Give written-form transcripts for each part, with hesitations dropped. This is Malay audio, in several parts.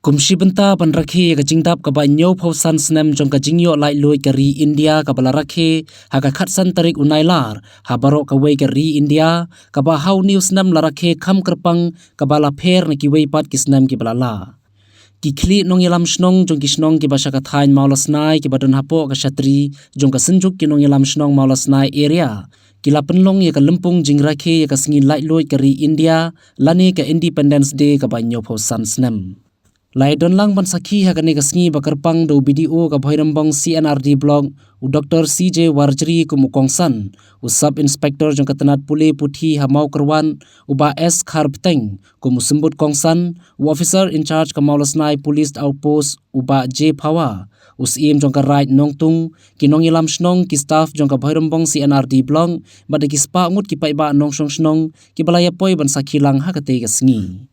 Kumshi benta pan Rakhe ka jingdap ka ba nyo phau san snem jong ka jingyo Lait Luid ka ri India ka bala Rakhe ha ka khat san tarik unailar ha baro ka wei ka ri India ka ba hau new snem la Rakhe kham kerpang ka bala pher na ki wei pat ki snem ki bala la ki khli nong yalam Shnong jong ki Shnong ki basha ka thain Mawlasnai ki badon hapo ka Shatri jong ka Synjuk ki nong yalam Shnong Mawlasnai area kila penlong ya ka lempung jing Rakhe ya ka Sngi Lait Luid ka ri India lani ka Independence Day ka ba nyo phau san snem Lai don lang ban sakhi ha kane ka Sngi bakarpang do video ka bhoirambong CNRD blog u Dr. CJ Warjri ku mukongsan u Sub Inspector jong katanat pule puthi ha mau kerwan u ba S Kharbteng ku musumbut kongsan u Officer in charge ka Mawlasnai Police Outpost u ba J Phawa u CM jong ka right nongtung ki nong ilam Shnong ki staff jong ka bhoirambong CNRD blog ba de ki spa ngut ki pai ba nong Shnong ki balaya poi ban sakhi lang ha ka te ka Sngi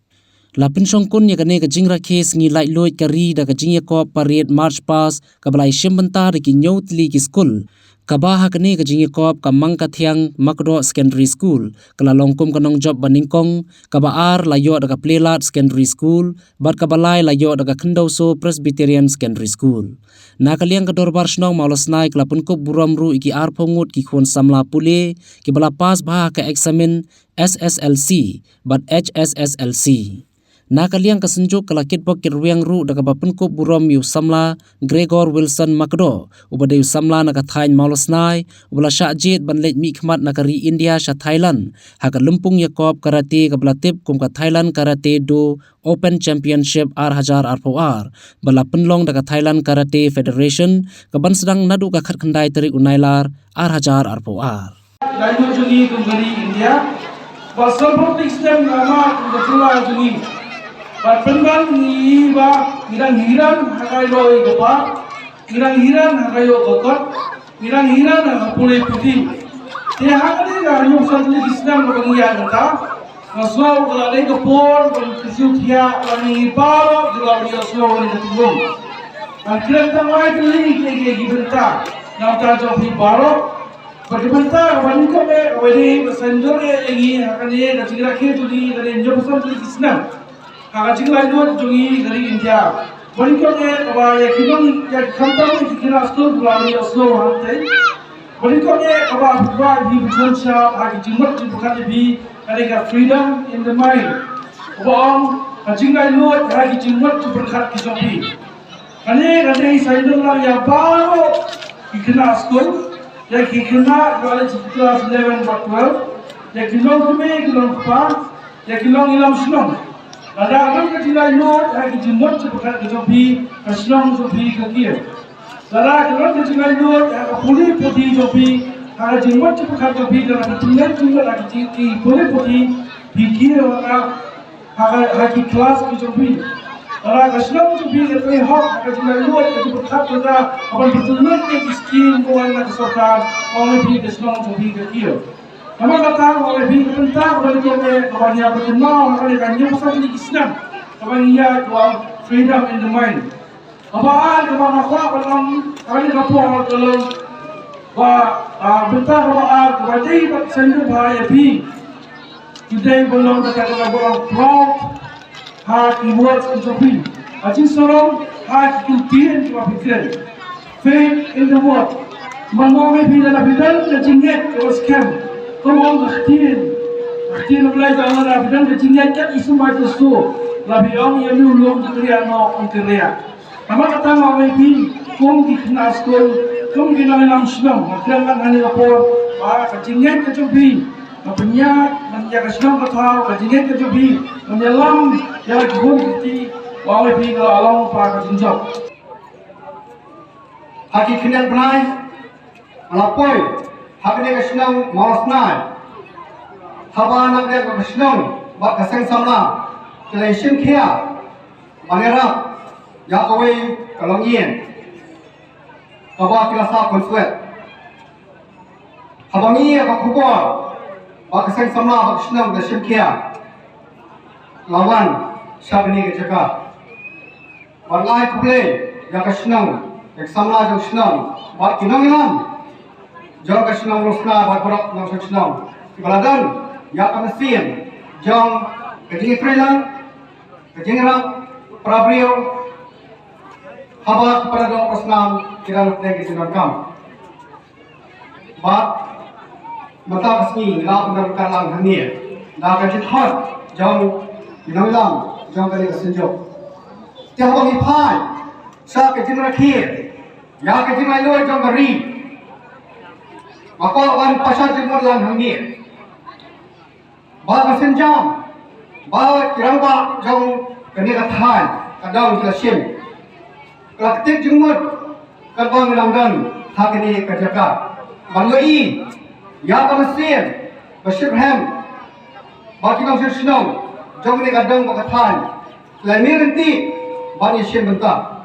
La pensong kun ya kane ka jing Rakhe Sngi Lait Luid ka ri da ka jing ko parade march pass ka balai shim bentar ki nyotli ki school ka ba ha kane ka jing ko ka mangka thiang makdo secondary school kala longkum ka nong job baningkong ka ba ar la yo da ka playlat secondary school bat ka balai la yo da ka khendau so presbyterian secondary school na ka liang ka dorbar Shnong Mawlasnai kala pun ko buram ru iki ar phongut ki khon samla pule ki bala pass ba ka examine SSLC but HSSLC Nakaliang ka Synjuk kala kitbok kirwiang ru daga bapun ko burom yu samla Gregor Wilson Makdo ubade yu samla naka thain Mawlasnai ubala syajit ban leit mi khmat naka ri India sya Thailand haka lumpung yakop karate kabala tip kum ka Thailand karate do Open Championship R1000 R4R bala penlong daga Thailand Karate Federation kaban sedang nadu ka khat khandai tarik unailar R1000 R4R Laino jungi kembali India pasal public stem nama betul jungi Berpengan ni ba hirang-hirang hakai loi gopa, hirang-hirang hakai yo kokot, hirang-hirang hakai pulai putih. Tiada kali dah yung satu Islam berkenaan kita. Nasau kalau ada kepor, berkesiut dia, kami bawa kalau dia nasau ada ketulung. Akhirnya tangwai tu ni kiki bentar, nampak jauh baru. Berbentar, wanita me, wanita senjol lagi, akan dia dah Rakhe tu ni, dah dia jauh pasal Islam. Kajing lain tu jungi dari India. Berikut ni, apa yang kita yang kantor ni kita asal bulan asal hantai. Berikut ni, apa buat di Indonesia, hari Jumat di bukan lebih ada freedom in the mind. Apa kajing lain tu hari Jumat di berkat kisabi. Kerana saya dengar yang baru kita asal, yang kita college class 11 or 12, yang kita kilong apa, yang kita ilam Shnong. Ada agam kecilai lot, hari Jumat cepat kejopi, Shnong jopi kekir. Ada agam kecilai lot, hari puli putih jopi, hari Jumat cepat jopi dalam ketinggian juga lagi tinggi puli putih, pikir orang hari kelas kejopi. Ada Shnong jopi kepai hok, hari kecilai lot, hari cepat kita apa bertujuan ke skim kawan nak kesokan, orang lebih Shnong jopi kekir. Nama kata orang lebih penting bagi kita kawannya berkenal orang yang pasal ini Islam, kawannya doang freedom in the mind. Apaan kawan aku dalam kali kapal dalam bentar apaan kewadai sendu bahaya bi. Today belum kata orang proud hard words kejopi. Aji sorong hard kultian kita fikir. Faith in the word. Manusia bila bidan kejinget ke scam. Kamu khtiin apply jangan ada dan kecingan kan isu macam tu. Lebih orang yang ulung kerja no kerja. Nama kata orang ini, kamu dikenal sekolah, kamu dikenal dalam Shnong. Macam kan hanya lapor, kecingan kecuali, penyak, menjaga Shnong kata, kecingan kecuali, menyelam, yang kebun kita, orang ini kalau alam pak kecinjau. Haki kenal pelai, lapor. Haknya ke Shnong Mawlasnai, Habanak dia ke Shnong, buat keseng samla, kelaisin kia, manera, yang away kalongian, kabar kilasa konsulat, habangi ke kubur, buat keseng samla buat Shnong kelaisin kia, lawan syabni ke Jakarta, warnai kublai yang ke Shnong, yang samla ke Shnong, buat kinong jom ke Shnong Mawlasnai berkorok nong Shnong. Ibaladan, ya kami siam, jom ke jingit Thailand, ke jingit Prabriyo Habak pada dua pasnam kirang lagi sinarkam. Bat mata Sngi lau dengan kalang hania. Dah kacit hot jauh dinamilam jauh kali Synjuk. Tiap orang ipai sa kacit Rakhe ya kacit Luid jauh kari. Maka wan pasal jemur lang hania. Bat mesin jam. Bat Rangbah jauh kani katahan kadang kelasim. Praktik jemur karbang langgan hak ini kerjakan. Bangai Iaka mesin bersirham bagi nang Shnong jom ni kadang bakatan lamir nanti bani siem bentar